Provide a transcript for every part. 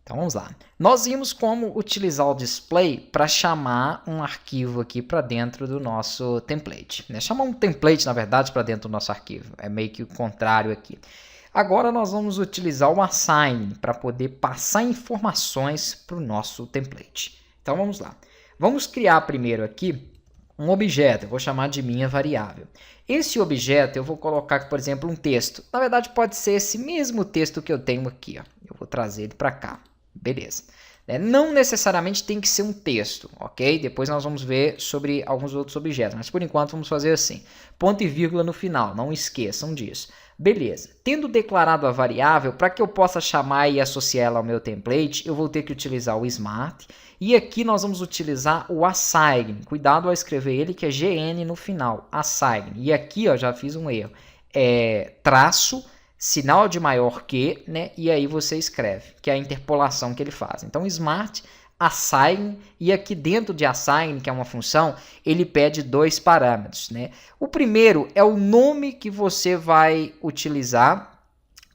Então vamos lá. Nós vimos como utilizar o display para chamar um arquivo aqui para dentro do nosso template, né? Chamar um template, na verdade, para dentro do nosso arquivo. É meio que o contrário aqui. Agora nós vamos utilizar o assign para poder passar informações para o nosso template. Então vamos lá. Vamos criar primeiro aqui um objeto, eu vou chamar de minha variável. Esse objeto eu vou colocar, por exemplo, um texto. Na verdade pode ser esse mesmo texto que eu tenho aqui, ó. Eu vou trazer ele para cá. Beleza. Não necessariamente tem que ser um texto, ok? Depois nós vamos ver sobre alguns outros objetos, mas por enquanto vamos fazer assim. Ponto e vírgula no final, não esqueçam disso. Beleza. Tendo declarado a variável, para que eu possa chamar e associar ela ao meu template, eu vou ter que utilizar o smart. E aqui nós vamos utilizar o assign. Cuidado ao escrever ele, que é GN no final, assign. E aqui ó, já fiz um erro. Traço, sinal de maior que, né? E aí você escreve, que é a interpolação que ele faz. Então, smart, assign, e aqui dentro de assign, que é uma função, ele pede dois parâmetros, né? O primeiro é o nome que você vai utilizar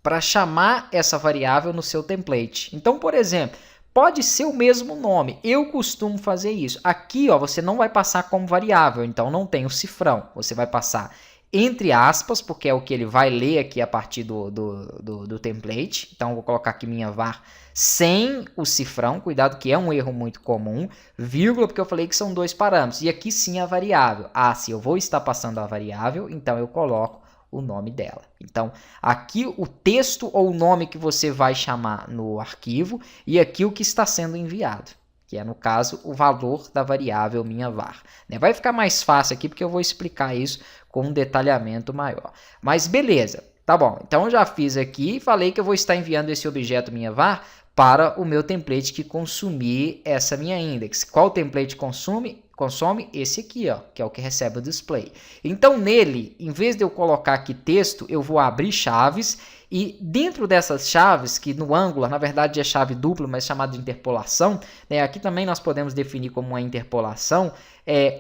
para chamar essa variável no seu template. Então, por exemplo, pode ser o mesmo nome. Eu costumo fazer isso. Aqui, ó, você não vai passar como variável, então não tem o cifrão. Você vai passar entre aspas, porque é o que ele vai ler aqui a partir do template. Então, eu vou colocar aqui minha var sem o cifrão. Cuidado que é um erro muito comum. Vírgula, porque eu falei que são dois parâmetros. E aqui sim a variável. Se eu vou estar passando a variável, então eu coloco o nome dela. Então, aqui o texto ou o nome que você vai chamar no arquivo e aqui o que está sendo enviado, que é, no caso, o valor da variável minha var. Vai ficar mais fácil aqui porque eu vou explicar isso com um detalhamento maior. Mas beleza, tá bom. Então, eu já fiz aqui e falei que eu vou estar enviando esse objeto minha var para o meu template que consumir essa minha index. Qual template consome? Consome esse aqui, ó, que é o que recebe o display. Então, nele, em vez de eu colocar aqui texto, eu vou abrir chaves e dentro dessas chaves, que no Angular, na verdade, é chave dupla, mas chamada de interpolação, né, aqui também nós podemos definir como uma interpolação,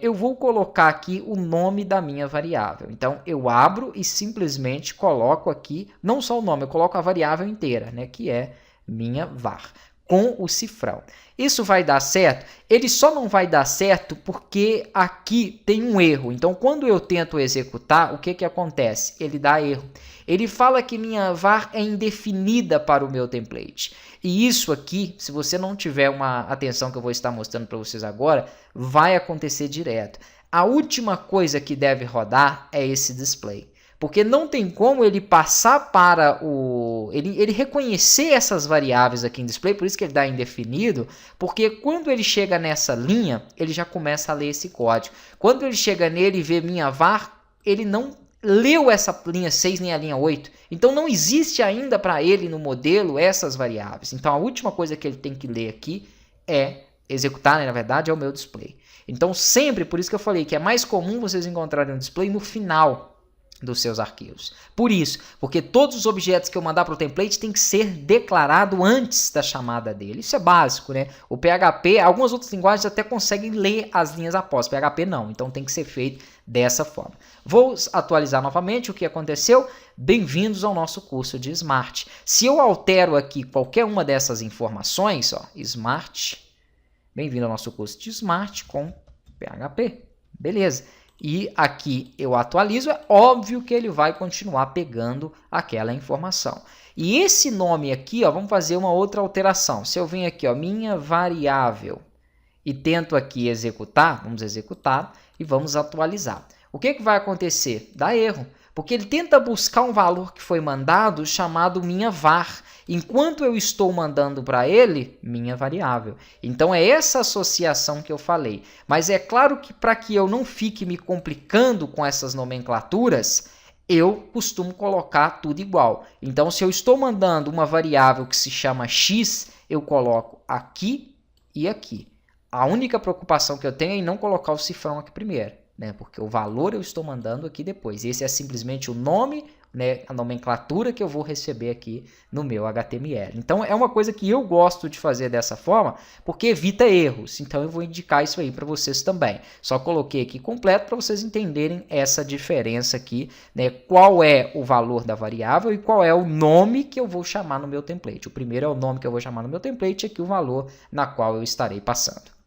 eu vou colocar aqui o nome da minha variável. Então, eu abro e simplesmente coloco aqui, não só o nome, eu coloco a variável inteira, né, que é minha var, com o cifrão. Isso vai dar certo? Ele só não vai dar certo porque aqui tem um erro. Então, quando eu tento executar, o que acontece? Ele dá erro. Ele fala que minha var é indefinida para o meu template. E isso aqui, se você não tiver uma atenção que eu vou estar mostrando para vocês agora, vai acontecer direto. A última coisa que deve rodar é esse display. Porque não tem como ele passar para ele reconhecer essas variáveis aqui em display, por isso que ele dá indefinido, porque quando ele chega nessa linha, ele já começa a ler esse código. Quando ele chega nele e vê minha var, ele não leu essa linha 6 nem a linha 8. Então não existe ainda para ele no modelo essas variáveis. Então a última coisa que ele tem que ler aqui é executar, né, na verdade, é o meu display. Então sempre, por isso que eu falei que é mais comum vocês encontrarem um display no final dos seus arquivos. Por isso, porque todos os objetos que eu mandar para o template tem que ser declarado antes da chamada dele. Isso é básico, né? O PHP, algumas outras linguagens até conseguem ler as linhas após, PHP não, então tem que ser feito dessa forma. Vou atualizar novamente o que aconteceu. Bem-vindos ao nosso curso de Smart. Se eu altero aqui qualquer uma dessas informações, ó, Smart, bem-vindo ao nosso curso de Smart com PHP. Beleza. E aqui eu atualizo, é óbvio que ele vai continuar pegando aquela informação. E esse nome aqui, ó, vamos fazer uma outra alteração. Se eu venho aqui, ó, minha variável, e tento aqui executar, vamos executar e vamos atualizar. O que vai acontecer? Dá erro, porque ele tenta buscar um valor que foi mandado chamado minha var, enquanto eu estou mandando para ele minha variável. Então é essa associação que eu falei. Mas é claro que para que eu não fique me complicando com essas nomenclaturas, eu costumo colocar tudo igual. Então se eu estou mandando uma variável que se chama x, eu coloco aqui e aqui. A única preocupação que eu tenho é em não colocar o cifrão aqui primeiro, né? Porque o valor eu estou mandando aqui depois. Esse é simplesmente o nome né, a nomenclatura que eu vou receber aqui no meu HTML. Então é uma coisa que eu gosto de fazer dessa forma, porque evita erros. Então eu vou indicar isso aí para vocês também. Só coloquei aqui completo para vocês entenderem essa diferença aqui, né, qual é o valor da variável e qual é o nome que eu vou chamar no meu template. O primeiro é o nome que eu vou chamar no meu template e aqui o valor na qual eu estarei passando.